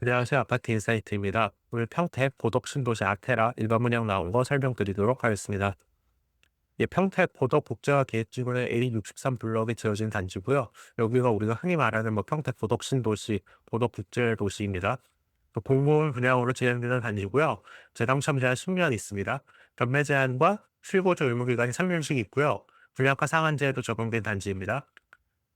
안녕하세요. 아파트 인사이트입니다. 오늘 평택 고덕 신도시 아테라 일반 분양 나온 거 설명드리도록 하겠습니다. 평택 고덕 국제화 계획지구는 A63 블럭이 지어진 단지고요. 여기가 우리가 흔히 말하는 평택 고덕 신도시, 고덕 국제 도시입니다. 공공 분양으로 진행되는 단지고요. 재당첨 제한 10년 있습니다. 전매 제한과 실거주 의무 기간이 3년씩 있고요. 분양가 상한제에도 적용된 단지입니다.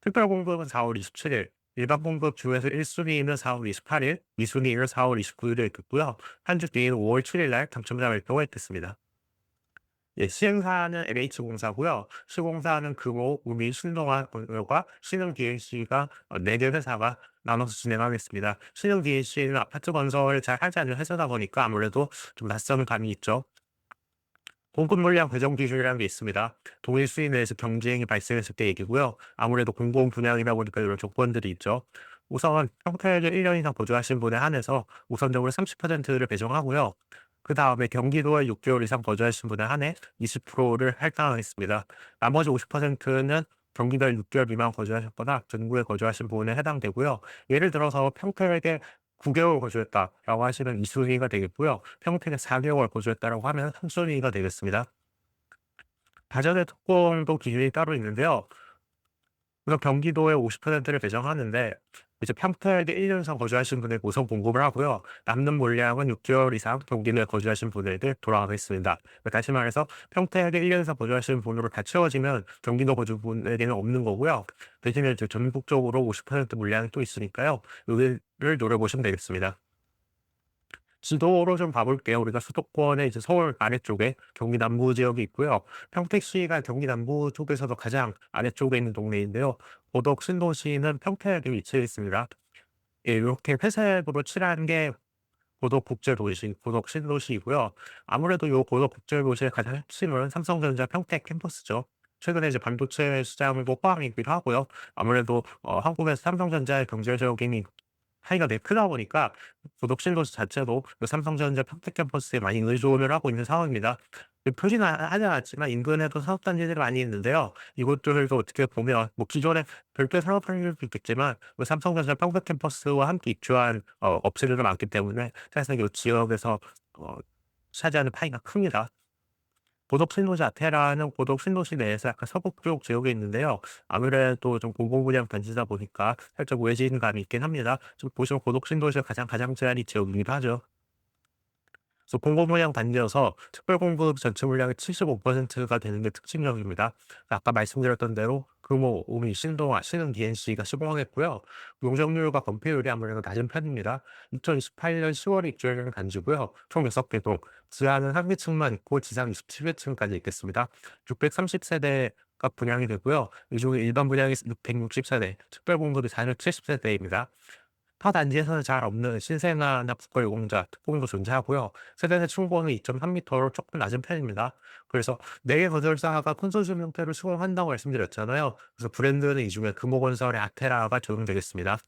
특별 공급은 4월 27일, 일반 공급 중에서 1순위는 4월 28일, 2순위는 4월 29일에 있고요. 한 주 뒤인 5월 7일 날 당첨자 발표가 있겠습니다. 시행사는 LH공사고요. 시공사는 금호, 우미, 신동아 건설과 신흥 DLC가 4개 회사가 나눠서 진행하겠습니다. 신흥 DLC는 아파트 건설을 잘 하지 않는 회사다 보니까 아무래도 좀 낯선 감이 있죠. 공급 물량 배정 기준이라는 게 있습니다. 동일 수위 내에서 경쟁이 발생했을 때 얘기고요. 아무래도 공공 분양이다 보니까 이런 조건들이 있죠. 우선 평택을 1년 이상 거주하신 분에 한해서 우선적으로 30%를 배정하고요. 그 다음에 경기도에 6개월 이상 거주하신 분에 한해 20%를 할당하겠습니다. 나머지 50%는 경기도에 6개월 미만 거주하셨거나 전국에 거주하신 분에 해당되고요. 예를 들어서 평택에 9개월 거주했다라고 하시면 2순위가 되겠고요. 평택에 4개월 거주했다라고 하면 3순위가 되겠습니다. 다전의 특권도 기준이 따로 있는데요. 우선 경기도에 50%를 배정하는데 이제 평택에 1년 이상 거주하신 분에게 우선 공급을 하고요. 남는 물량은 6개월 이상 경기도에 거주하신 분에게 돌아가겠습니다. 다시 말해서 평택에 1년 이상 거주하시는 분으로 다 채워지면 경기도 거주분에게는 없는 거고요. 대신에 이제 전국적으로 50% 물량이 또 있으니까요. 여기를 노려보시면 되겠습니다. 지도로 좀 봐볼게요. 우리가 수도권의 이제 서울 아래쪽에 경기 남부 지역이 있고요. 평택시가 경기 남부 쪽에서도 가장 아래쪽에 있는 동네인데요. 고덕 신도시는 평택에 위치해 있습니다. 이렇게 회색으로 칠한 게 고덕 국제도시, 고덕 신도시이고요. 아무래도 요 고덕 국제도시의 가장 핵심은 삼성전자 평택 캠퍼스죠. 최근에 이제 반도체 시장을 포함이기도 하고요. 아무래도 한국에서 삼성전자의 경제적인 차이가 되게 크다 보니까 고독신도시 자체도 그 삼성전자 평택 캠퍼스에 많이 의존을 하고 있는 상황입니다. 표시는 하지 않았지만 인근에도 사업단지들이 많이 있는데요. 이곳들도 어떻게 보면 기존에 별도의 산업단지도 있겠지만 삼성전자 평택 캠퍼스와 함께 입주한 업체들도 많기 때문에 사실상 이 지역에서 어 차지하는 파이가 큽니다. 고덕 신도시 아테라는 고덕 신도시 내에서 약간 서북 쪽 지역에 있는데요. 아무래도 좀 공공분양 단지다 보니까 살짝 외진감이 있긴 합니다. 좀 보시면 고덕 신도시가 가장자리 지역이기도 하죠. 그래서 공공분양 단지여서 특별공급 전체 물량의 75%가 되는 게 특징적입니다. 아까 말씀드렸던 대로 금호, 우미, 신동아, 신흥 DNC가 수봉하겠고요. 용적률과 건폐율이 아무래도 낮은 편입니다. 2028년 10월에 입주하는 단지고요. 총 6개 동, 지하는 한 개층만 있고 지상 27층까지 있겠습니다. 630세대가 분양이 되고요. 이 중에 일반 분양이 160세대, 특별공급이 470세대입니다. 타 단지에서는 잘 없는 신생아나 국가유공자, 특공도 존재하고요. 세대내 충고는 2.3m로 조금 낮은 편입니다. 그래서 4개 건설사가 컨소시엄 형태로 수공한다고 말씀드렸잖아요. 그래서 브랜드는 이 중에 금호건설의 아테라가 적용되겠습니다.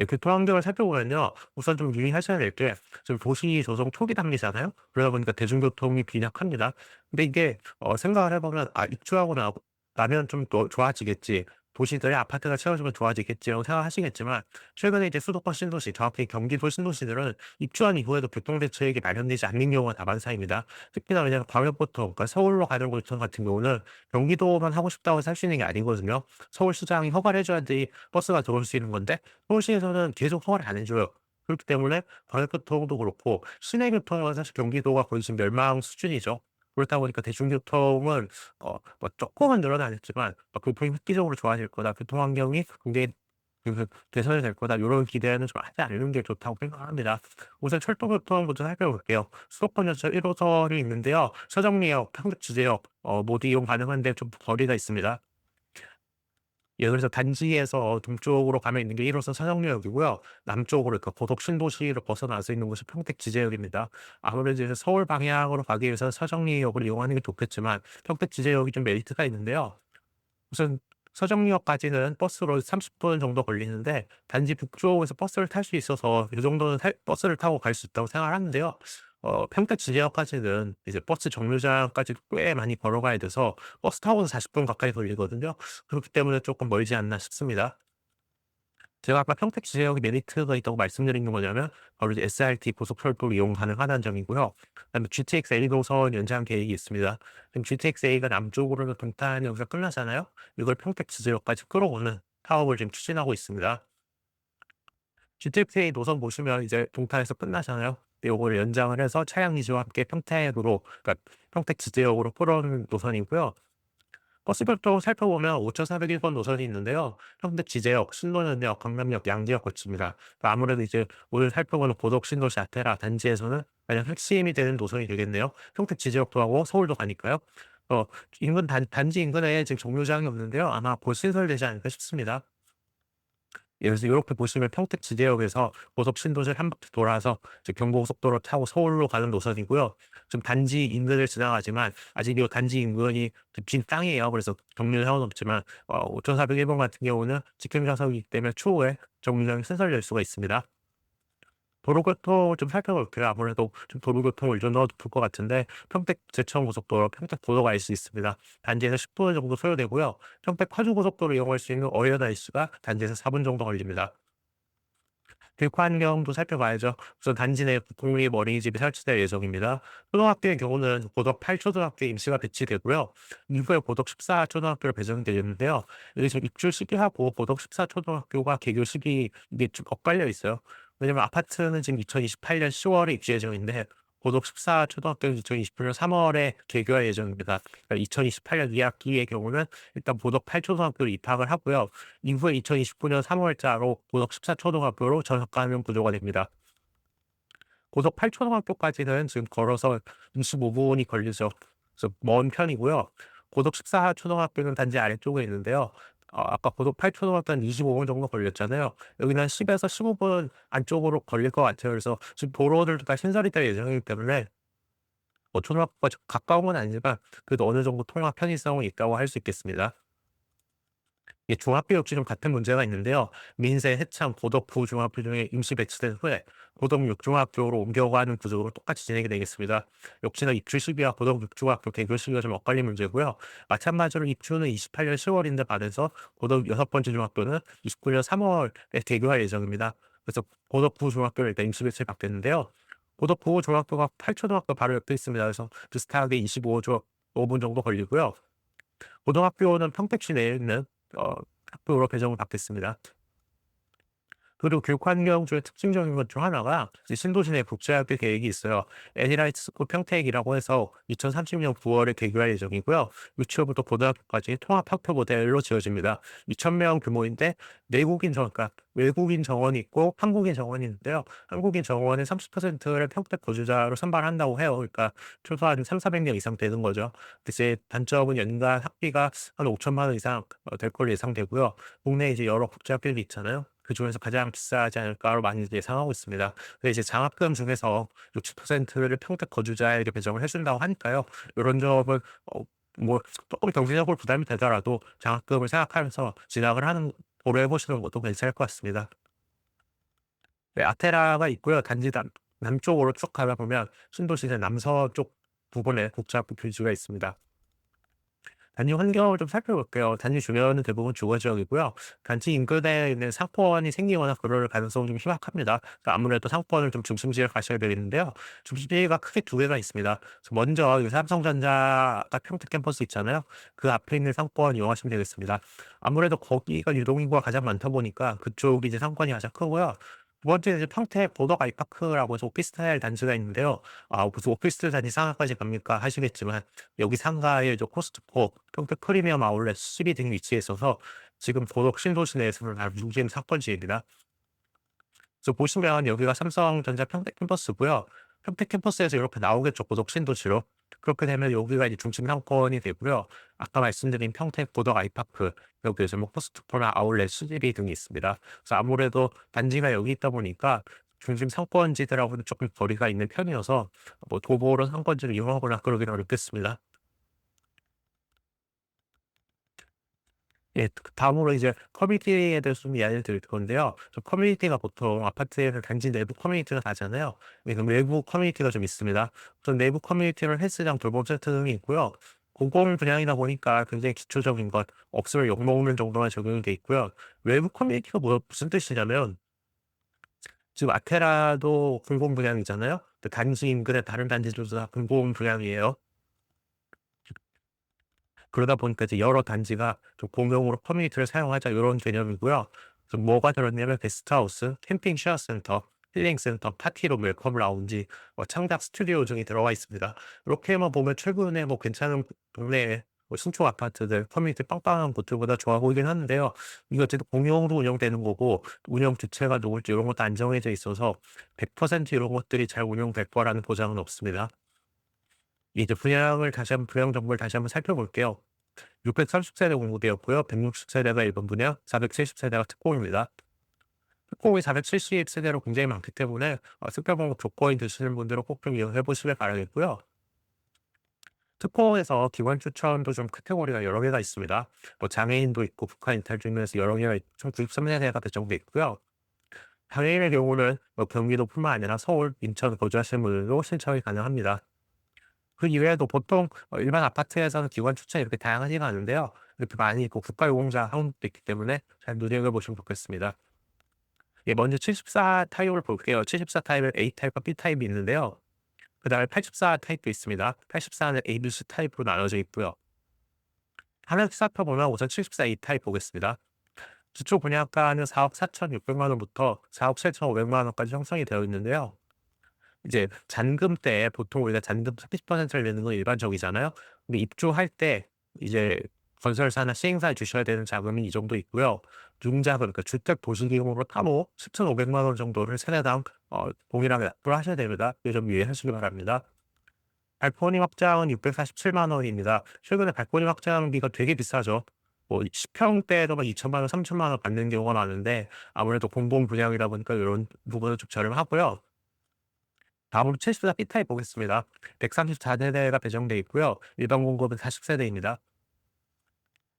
교통 환경을 살펴보면요. 우선 좀 유의하셔야 될 게 지금 도시 조성 초기 단계잖아요. 그러다 보니까 대중교통이 빈약합니다. 근데 이게 생각을 해 보면 '아 입주하고 나면 좀 더 좋아지겠지. 도시들의 아파트가 채워지면 좋아지겠지.'라고 생각하시겠지만 최근에 이제 수도권 신도시 정확히 경기도 신도시들은 입주한 이후에도 교통대책이 마련되지 않는 경우가 다반사입니다. 특히나 그냥 광역보통 그러니까 서울로 가는 곳 같은 경우는 경기도만 하고 싶다고 살 수 있는 게 아니거든요. 서울시장이 허가를 해 줘야지 버스가 들어올 수 있는 건데 서울시에서는 계속 허가를 안 해 줘요. 그렇기 때문에 광역교통도 그렇고 시내 교통은 사실 경기도가 거의 지금 멸망 수준이죠. 그렇다 보니까 대중교통은 쪼끔은 늘어나겠지만 교통이 획기적으로 좋아질 거다. 교통 환경이 굉장히 개선이 될 거다. 요런 기대는 좀 하지 않는 게 좋다고 생각합니다. 우선 철도 교통부터 살펴볼게요. 수도권 열차 1 호선이 있는데요. 서정리역, 평택지제역 모두 이용 가능한데 좀 거리가 있습니다. 그래서 단지에서 동쪽으로 가면 있는 게 1 호선 서정리역이고요. 남쪽으로 그러니까 고속 신도시를 벗어나서 있는 곳이 평택 지제역입니다. 아무래도 이제 서울 방향으로 가기 위해서는 서정리역을 이용하는 게 좋겠지만 평택 지제역이 좀 메리트가 있는데요. 우선 서정리역까지는 버스로 30분 정도 걸리는데 단지 북쪽에서 버스를 탈 수 있어서 이 정도는 버스를 타고 갈 수 있다고 생각을 하는데요. 평택 지역까지는 이제 버스 정류장까지 꽤 많이 걸어가야 돼서 버스 타고는 40분 가까이 걸리거든요. 그렇기 때문에 조금 멀지 않나 싶습니다. 제가 아까 평택 지역에 메리트가 있다고 말씀드린 게 뭐냐면 바로 이제 SRT 고속철도를 이용 가능하다는 점이고요. 그다음에 GTX A 노선 연장 계획이 있습니다. 지금 GTX A가 남쪽으로는 동탄 여기서 끝나잖아요. 이걸 평택 지역까지 끌어오는 사업을 지금 추진하고 있습니다. GTX A 노선 보시면 이제 동탄에서 끝나잖아요. 근데 요거를 연장을 해서 차량 리즈와 함께 평택으로, 그러니까 평택 지역으로 끌어오는 노선이고요. 버스별도 살펴보면 5,401번 노선이 있는데요. 평택 지제역, 신논현역, 강남역, 양재역 거칩니다. 아무래도 이제 오늘 살펴보는 고덕, 신도시, 아테라 단지에서는 가장 핵심이 되는 노선이 되겠네요. 평택 지제역도 하고 서울도 가니까요. 어 인근 단지 인근에 지금 정류장이 없는데요. 아마 곧 신설되지 않을까 싶습니다. 예, 그래서 요렇게 보시면 평택 지대역에서 고속 신도시를 한 바퀴 돌아서 이제 경부고속도로 타고 서울로 가는 노선이고요. 지금 단지 인근을 지나가지만 아직 요 단지 인근이 빈 땅이에요. 그래서 정류장은 없지만 5,401번 같은 경우는 직행 좌석이기 때문에 추후에 정류장이 신설될 수가 있습니다. 도로교통 좀 살펴볼게요. 아무래도 좀 도로교통 의존도가 높을 것 같은데 평택 제천고속도로, 평택 도로 갈 수 있습니다. 단지에서 10분 정도 소요되고요. 평택 파주고속도로 이용할 수 있는 어여다이스가 단지에서 4분 정도 걸립니다. 교육 환경도 살펴봐야죠. 우선 단지 내 국공립 어린이집이 설치될 예정입니다. 초등학교의 경우는 고덕 8초등학교에 임시가 배치되고요. 이후에 고덕 14초등학교로 배정이 되는데요. 여기서 입주 시기하고 고덕 14초등학교가 개교 시기 이게 좀 엇갈려 있어요. 왜냐면 아파트는 지금 2028년 10월에 입주 예정인데 고덕 14초등학교는 2028년 3월에 개교할 예정입니다. 그러니까 2028년 2학기의 경우는 일단 고덕 8초등학교로 입학을 하고요. 이후에 2029년 3월자로 고덕 14초등학교로 전학가는 구조가 됩니다. 고덕 8초등학교까지는 지금 걸어서 25분이 걸리죠. 그래서 먼 편이고요. 고덕 14초등학교는 단지 아래쪽에 있는데요. 아까 고덕 8초등학교는 25분 정도 걸렸잖아요. 여기는 한 10에서 15분 안쪽으로 걸릴 것 같아요. 그래서 지금 도로들도 다 신설이 될 예정이기 때문에 초등학교가 가까운 건 아니지만 그래도 어느 정도 통학 편의성은 있다고 할 수 있겠습니다. 이 중학교 역시 좀 같은 문제가 있는데요. 민세, 해창, 고덕 부중학교 중에 임시 배치된 후에 고덕 육중학교로 옮겨가는 구조로 똑같이 진행이 되겠습니다. 역시나 입주 시기와 고덕 육중학교 개교 시기가 좀 엇갈린 문제고요. 마찬가지로 입주는 28년 10월인데 반해서 고덕 여섯 번째 중학교는 29년 3월에 개교할 예정입니다. 그래서 고덕 부중학교를 일단 임시 배치를 받겠는데요. 고덕 부중학교가 8초등학교 바로 옆에 있습니다. 그래서 비슷하게 25조 5분 정도 걸리고요. 고등학교는 평택시 내에 있는 학교로 배정을 받겠습니다. 그리고 교육 환경 중에 특징적인 것 중 하나가 이제 신도시 내 국제학교 계획이 있어요. 애니라이트 스쿨 평택이라고 해서 2030년 9월에 개교할 예정이고요. 유치원부터 고등학교까지 통합 학교 모델로 지어집니다. 2,000명 규모인데 내국인 그러니까 외국인 정원이 있고 한국인 정원이 있는데요. 한국인 정원의 30%를 평택 거주자로 선발한다고 해요. 그러니까 최소한 3,400명 이상 되는 거죠. 근데 이제 단점은 연간 학비가 한 5천만 원 이상 될 걸로 예상되고요. 국내에 이제 여러 국제학교들이 있잖아요. 그중에서 가장 비싸지 않을까로 많이 예상하고 있습니다. 근데 이제 장학금 중에서 60%를 평택 거주자에게 배정을 해 준다고 하니까요. 요런 점은 뭐 쪼끔 경제적으로 부담이 되더라도 장학금을 생각하면서 진학을 하는 고려해 보시는 것도 괜찮을 것 같습니다. 네, 아테라가 있고요. 단지 남쪽으로 쭉 가다 보면 신도시의 남서쪽 부분에 국제학교 교지가 있습니다. 단지 환경을 좀 살펴볼게요. 단지 주변은 대부분 주거 지역이고요. 단지 인근에 있는 상권이 생기거나 그럴 가능성은 좀 희박합니다. 그러니까 아무래도 상권을 좀 중심지에 가셔야 되겠는데요. 중심지가 크게 두 개가 있습니다. 그래서 먼저 이 삼성전자가 평택 캠퍼스 있잖아요. 그 앞에 있는 상권 이용하시면 되겠습니다. 아무래도 거기가 유동인구가 가장 많다 보니까 그쪽이 이제 상권이 가장 크고요. 두 번째는 이제 평택 보덕 아이파크라고 해서 오피스텔 단지가 있는데요. 무슨 오피스텔 단지 상하까지 갑니까? 하시겠지만 여기 상가에 이제 코스트코, 평택 프리미엄 아울렛, 수비 등이 위치해 있어서 지금 고덕 신도시 내에서는 잘 움직이는 사건지입니다. 그래서 보시면 여기가 삼성전자 평택 캠퍼스고요. 평택 캠퍼스에서 이렇게 나오겠죠, 고덕 신도시로. 그렇게 되면 여기가 이제 중심 상권이 되고요. 아까 말씀드린 평택 고덕 아이파크, 여기에서 뭐 코스트코나 아울렛, 수지비 등이 있습니다. 그래서 아무래도 단지가 여기 있다 보니까 중심 상권지들하고는 조금 거리가 있는 편이어서 뭐 도보로 상권지를 이용하거나 그러기는 어렵겠습니다. 예. 다음으로 이제 커뮤니티에 대해서 좀 이야기를 드릴 건데요. 커뮤니티가 보통 아파트에는 단지 내부 커뮤니티가 다잖아요. 네, 그럼 외부 커뮤니티가 좀 있습니다. 우선 내부 커뮤니티는 헬스장, 돌봄 센터 등이 있고요. 공공 분양이다 보니까 굉장히 기초적인 것, 없으면 욕먹는 정도만 적용이 돼 있고요. 외부 커뮤니티가 무슨 뜻이냐면 지금 아테라도 공공 분양이잖아요. 그 단지 인근의 다른 단지들도 다 공공 분양이에요. 그러다 보니까 이제 여러 단지가 좀 공용으로 커뮤니티를 사용하자 요런 개념이고요. 좀 뭐가 들었냐면 게스트하우스, 캠핑 쉐어 센터, 힐링 센터, 파티룸, 웰컴 라운지, 창작 스튜디오 등이 들어가 있습니다. 이렇게만 보면 최근에 뭐 괜찮은 동네에 신축 아파트들, 커뮤니티 빵빵한 곳들보다 좋아 보이긴 하는데요. 이거 어쨌든 공용으로 운영되는 거고 운영 주체가 누굴지 이런 것도 안 정해져 있어서 100% 이런 것들이 잘 운영될 거라는 보장은 없습니다. 이제 분양 정보를 다시 한번 살펴볼게요. 630세대 공급이었고요. 160세대가 일반 분양, 470세대가 특공입니다. 특공이 470세대로 굉장히 많기 때문에 특별 공급 조건이 되시는 분들은 꼭 좀 이용해 보시길 바라겠고요. 특공에서 기관 추천도 좀 카테고리가 여러 개가 있습니다. 뭐 장애인도 있고 북한 이탈 중에서 여러 개가 총 93세대가 배정돼 있고요. 장애인의 경우는 뭐 경기도뿐만 아니라 서울, 인천 거주하시는 분들도 신청이 가능합니다. 그 이외에도 보통 일반 아파트에서는 기관 추천이 이렇게 다양하지가 않은데요. 이렇게 많이 있고 국가유공자 항목도 있기 때문에 잘 눈여겨보시면 좋겠습니다. 예, 먼저 74 타입을 볼게요. 74 타입은 A 타입과 B 타입이 있는데요. 그다음에 84 타입도 있습니다. 84는 A, B, C 타입으로 나눠져 있고요. 하나씩 살펴보면 우선 74 A 타입 보겠습니다. 주초 분양가는 4억 4,600만 원부터 4억 7,500만 원까지 형성이 되어 있는데요. 이제 잔금 때 보통 우리가 잔금 30%를 내는 건 일반적이잖아요. 근데 입주할 때 이제 건설사나 시행사에 주셔야 되는 자금이 이 정도 있고요. 융자금, 그러니까 주택 보수기금으로 따로 10,500만 원 정도를 세대당 동일하게 납부를 하셔야 됩니다. 이거 좀 유의하시기 바랍니다. 발코니 확장은 647만 원입니다. 최근에 발코니 확장비가 되게 비싸죠. 뭐 10평대에도 막 2천만 원, 3천만 원 받는 경우가 많은데 아무래도 공공 분양이다 보니까 이런 부분은 좀 저렴하고요. 다음으로 74 B타입 보겠습니다. 134세대가 배정돼 있고요. 일반 공급은 40세대입니다.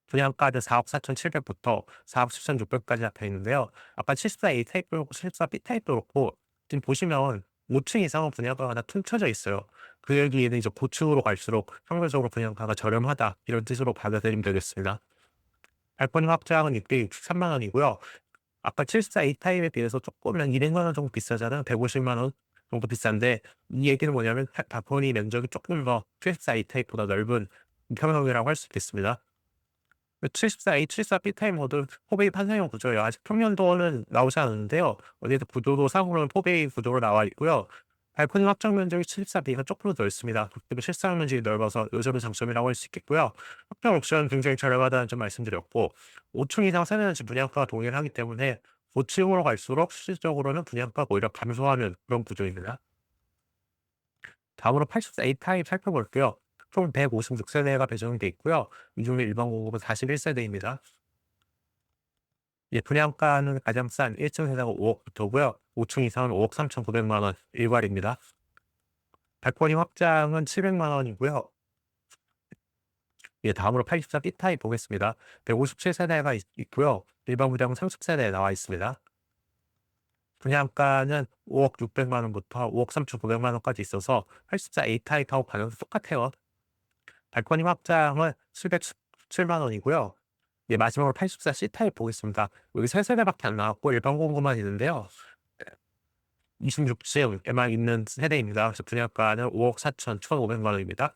분양가는 4억 4,700부터 4억 7,600까지 잡혀 있는데요. 아까 74 A타입도 그렇고 74 B타입도 그렇고 지금 보시면 5층 이상은 분양가가 다 퉁쳐져 있어요. 그 얘기는 이제 고층으로 갈수록 평균적으로 분양가가 저렴하다 이런 뜻으로 받아들이면 되겠습니다. 발코니 확장은 663만 원이고요. 아까 74 A타입에 비해서 조금 한 200만 원 정도 비싸잖아요. 150만 원 정도 비싼데 이 얘기는 뭐냐면 발코니 면적이 조금 더 74 A타입보다 넓은 평형이라고 할 수 있겠습니다. 74A, 74B 타입 모두 포베이 판상형 구조예요. 아직 평면도는 나오지 않았는데요. 어디에도 구조도 상으로는 포베이 구조로 나와 있고요. 발코니 확장 면적이 74B가 조금 더 넓습니다. 그리고 실사용 면적이 넓어서 요 점은 장점이라고 할 수 있겠고요. 확장 옵션 굉장히 저렴하다는 점 말씀드렸고 5층 이상 세대는 지금 분양가가 동일하기 때문에 5층으로 갈수록 실질적으로는 분양가가 오히려 감소하는 그런 구조입니다. 다음으로 84A 타입 살펴볼게요. 총 156세대가 배정이 돼 있고요. 이 중에 일반 공급은 41세대입니다. 예, 분양가는 가장 싼 1층 세대가 5억부터고요. 5층 이상은 5억 3,900만 원 일괄입니다. 발코니 확장은 700만 원이고요. 예, 다음으로 84 B타입 보겠습니다. 157세대가 있고요. 일반 분양은 30세대에 나와 있습니다. 분양가는 5억 600만 원부터 5억 3,900만 원까지 있어서 84 A타입하고 가격이 똑같아요. 발코니 확장은 707만 원이고요. 예, 마지막으로 84 C타입 보겠습니다. 여기 3세대밖에 안 나왔고 일반 공급만 있는데요. 26층에만 있는 세대입니다. 그래서 분양가는 5억 4천 1,500만 원입니다.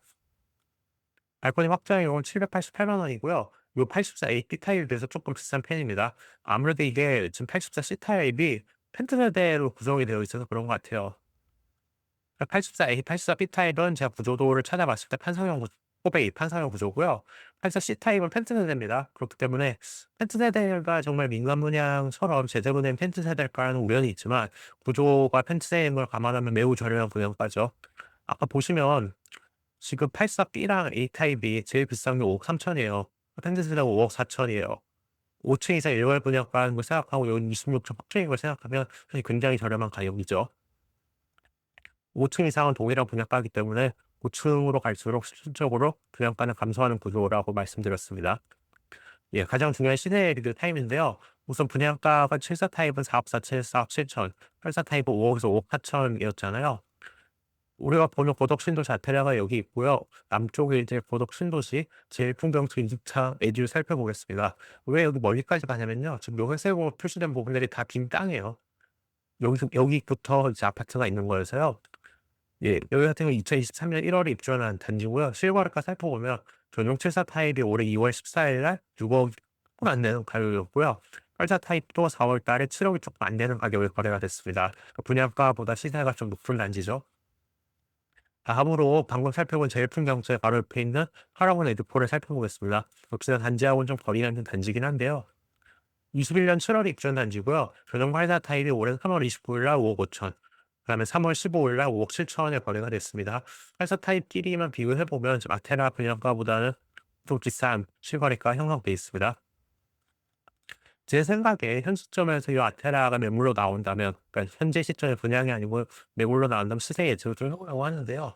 발코니 확장의 경우는 788만 원이고요. 요 84 A B타입에 비해서 조금 비싼 편입니다. 아무래도 이게 지금 84 C타입이 펜트 세대로 구성이 되어 있어서 그런 것 같아요. 84 A, 84 B타입은 제가 구조도를 찾아봤을 때 포베이 판상형 구조고요. 84 C타입은 펜트 세대입니다. 그렇기 때문에 펜트 세대가 정말 민간 분양처럼 제대로 된 펜트 세대일까라는 우려는 있지만 구조가 펜트 세대인 걸 감안하면 매우 저렴한 분양가죠. 아까 보시면 지금 84 B랑 A 타입이 제일 비싼 게 5억 3천이에요. 펜트 세대가 5억 4천이에요. 5층 이상 일괄 분양가인 걸 생각하고 요 26층 확정인 걸 생각하면 사실 굉장히 저렴한 가격이죠. 5층 이상은 동일한 분양가이기 때문에 5층으로 갈수록 실질적으로 분양가는 감소하는 구조라고 말씀드렸습니다. 예, 가장 중요한 시세 리드 타입인데요. 우선 분양가가 74 타입은 4억 4천, 4억 7천, 84 타입은 5억에서 5억 4천이었잖아요. 우리가 보는 고덕 신도시 아테네가 여기 있고요. 남쪽에 이제 고덕 신도시 제1풍경투 인증차 에듀를 살펴보겠습니다. 왜 여기 멀리까지 가냐면요. 지금 요 회색으로 표시된 부분들이 다 빈 땅이에요. 여기부터 이제 아파트가 있는 거여서요. 예, 여기 같은 경우는 2023년 1월에 입주한 단지고요. 실거래가 살펴보면 전용 74 타입이 올해 2월 14일 날 6억 조금 안 되는 가격이었고요. 84 타입도 4월 달에 7억이 조금 안 되는 가격에 거래가 됐습니다. 분양가보다 시세가 좀 높은 단지죠. 다음으로 방금 살펴본 제일풍경채 바로 옆에 있는 하라원 에드포를 살펴보겠습니다. 역시나 단지하고는 좀 거리가 있는 단지긴 한데요. 21년 7월에 입주한 단지고요. 전용 84 타입이 올해 3월 29일 날 5억 5천, 그다음에 3월 15일 날 5억 7천원에 거래가 됐습니다. 84 타입끼리만 비교해 보면 아테나 분양가보다는 좀 비싼 실거래가 형성돼 있습니다. 제 생각에 현 시점에서 이 아테나가 매물로 나온다면, 그러니까 현재 시점에 분양이 아니고 매물로 나온다면 시세 예측을 좀 해보려고 하는데요.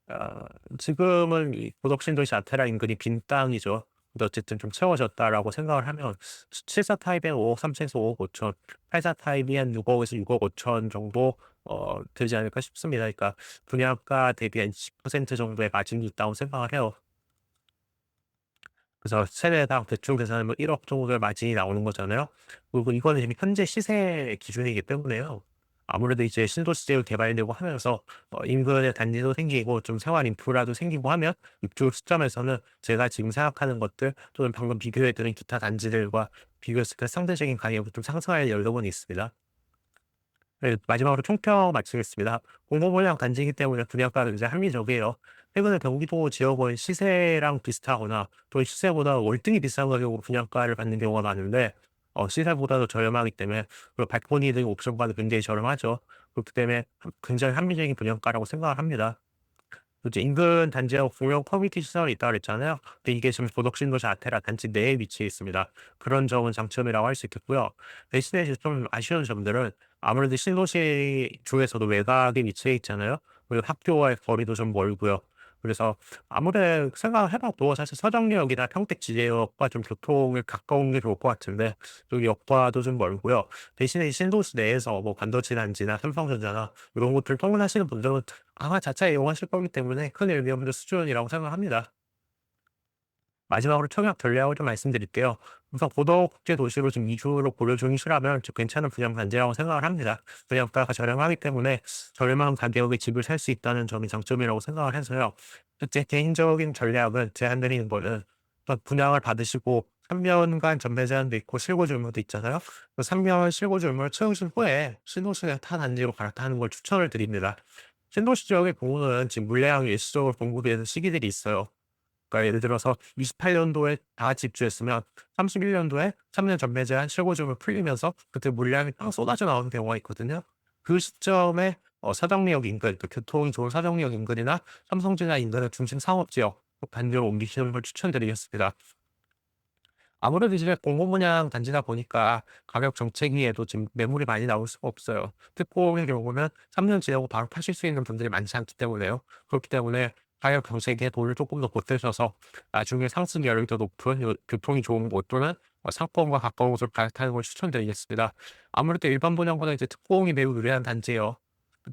어, 지금은 이 고덕신도시 아테나 인근이 빈 땅이죠. 근데 어쨌든 좀 채워졌다라고 생각을 하면 74 타입에 5억 3천에서 5억 5천, 84 타입이 한 6억에서 6억 5천 정도 되지 않을까 싶습니다. 그러니까 분양가 대비 한 10% 정도의 마진이 있다고 생각을 해요. 그래서 세대당 대충 계산하면 1억 정도의 마진이 나오는 거잖아요. 그리고 이거는 지금 현재 시세 기준이기 때문에요. 아무래도 이제 신도시도 개발되고 하면서 인근의 단지도 생기고 좀 생활 인프라도 생기고 하면 이쪽 시점에서는 제가 지금 생각하는 것들 또는 방금 비교해 드린 기타 단지들과 비교했을 때 상대적인 가격이 좀 상승할 여력은 있습니다. 네, 마지막으로 총평 마치겠습니다. 공공분양 단지이기 때문에 분양가는 이제 합리적이에요. 최근에 경기도 지역은 시세랑 비슷하거나 또 시세보다 월등히 비싼 가격으로 분양가를 받는 경우가 많은데 시세보다도 저렴하기 때문에, 그리고 발코니 등 옵션가도 굉장히 저렴하죠. 그렇기 때문에 굉장히 합리적인 분양가라고 생각을 합니다. 이제 인근 단지하고 공용 커뮤니티 시설이 있다고 그랬잖아요. 근데 이게 지금 고덕신도시 아테라 단지 내에 위치해 있습니다. 그런 점은 장점이라고 할 수 있겠고요. 대신에 이제 좀 아쉬운 점들은 아무래도 신도시 중에서도 외곽에 위치해 있잖아요. 그리고 학교와의 거리도 좀 멀고요. 그래서 아무리 생각을 해봐도 사실 서정역이나 평택 지대역과 좀 교통을 가까운 게 좋을 것 같은데 또 역과도 좀 멀고요. 대신에 이 신도시 내에서 뭐 반도체 단지나 삼성전자나 이런 곳들 통근하시는 분들은 아마 자차 이용하실 거기 때문에 큰 의미 없는 수준이라고 생각합니다. 마지막으로 청약 전략을 좀 말씀드릴게요. 우선 고도국제 도시로 지금 이주로 고려 중이시라면 좀 괜찮은 분양 단지라고 생각을 합니다. 분양가가 저렴하기 때문에 저렴한 가격에 집을 살 수 있다는 점이 장점이라고 생각을 해서요. 제 개인적인 전략은 제안드리는 거는, 우선 분양을 받으시고 3년간 전매 제한도 있고 실고줄무도 있잖아요. 그 3년 실고줄무를 채우신 후에 신도시나 타 단지로 갈아타는 걸 추천을 드립니다. 신도시 지역의 경우는 지금 물량이 일시적으로 공급되는 시기들이 있어요. 그러니까 예를 들어서 28년도에 다 같이 입주했으면 31년도에 3년 전매 제한 실고점을 풀리면서 그때 물량이 딱 쏟아져 나오는 경우가 있거든요. 그 시점에 사정리역 인근, 또 교통 좋은 사정리역 인근이나 삼성전자 인근의 중심 상업 지역 반대로 옮기시는 걸 추천드리겠습니다. 아무래도 이제 공공분양 단지다 보니까 가격 정책위에도 지금 매물이 많이 나올 수가 없어요. 특공의 경우는 3년 지나고 바로 파실 수 있는 분들이 많지 않기 때문에요. 그렇기 때문에 가격 정책에 돈을 조금 더 보태셔서 나중에 상승률이 더 높은 교통이 좋은 곳 또는 상권과 가까운 곳을 갈아타는 걸 추천드리겠습니다. 아무래도 일반 분양보다 이제 특공이 매우 유리한 단지예요.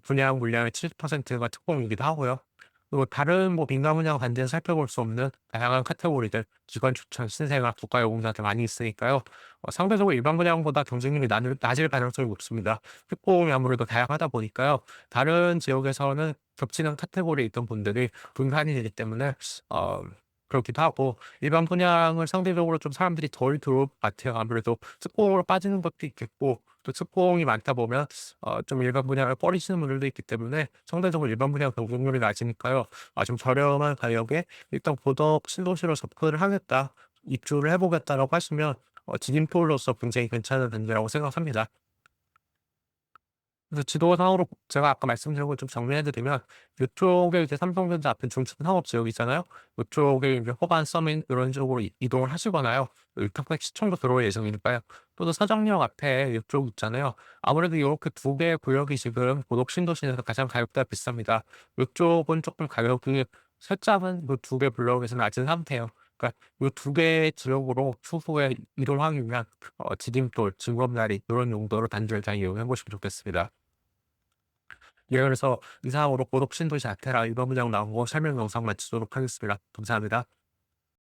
분양 물량의 70%가 특공이기도 하고요. 그리고 다른 뭐 민간 분양 단지에서 살펴볼 수 없는 다양한 카테고리들, 기관 추천, 신생아, 국가요금자들 많이 있으니까요. 상대적으로 일반 분양보다 경쟁률이 낮을 가능성이 높습니다. 특공이 아무래도 다양하다 보니까요. 다른 지역에서는 겹치는 카테고리에 있던 분들이 분산이 되기 때문에 어 그렇기도 하고, 일반 분양을 상대적으로 좀 사람들이 덜 들어올 것 같아요. 아무래도 특공으로 빠지는 것도 있겠고, 또 특공이 많다 보면 좀 일반 분양을 꺼리시는 분들도 있기 때문에 상대적으로 일반 분양 경쟁률이 낮으니까요. 좀 저렴한 가격에 일단 고덕 신도시로 접근을 하겠다, 입주를 해 보겠다라고 하시면 디딤돌로서 굉장히 괜찮은 단지라고 생각합니다. 그래서 지도상으로 제가 아까 말씀드린 걸 좀 정리해 드리면, 요쪽에 이제 삼성전자 앞에 중심 상업 지역 있잖아요. 요쪽에 이제 호반, 서민 이런 쪽으로 이동을 하시거나요. 육탁백 시청도 들어올 예정이니까요. 또 사정역 앞에 요쪽 있잖아요. 아무래도 요렇게 두 개의 구역이 지금 고덕 신도시에서 가장 가격대가 비쌉니다. 요쪽은 조금 가격이 살짝은 그 두 개 블록에서 낮은 상태예요. 그러니까 요 두 개의 지역으로 추후에 이동하기 위한 디딤돌, 징검다리 요런 용도로 단지를 잘 이용해 보시면 좋겠습니다. 예, 그래서 이상으로 고독 신도시 아테라 이번 문장 나오고 설명 영상 마치도록 하겠습니다. 감사합니다.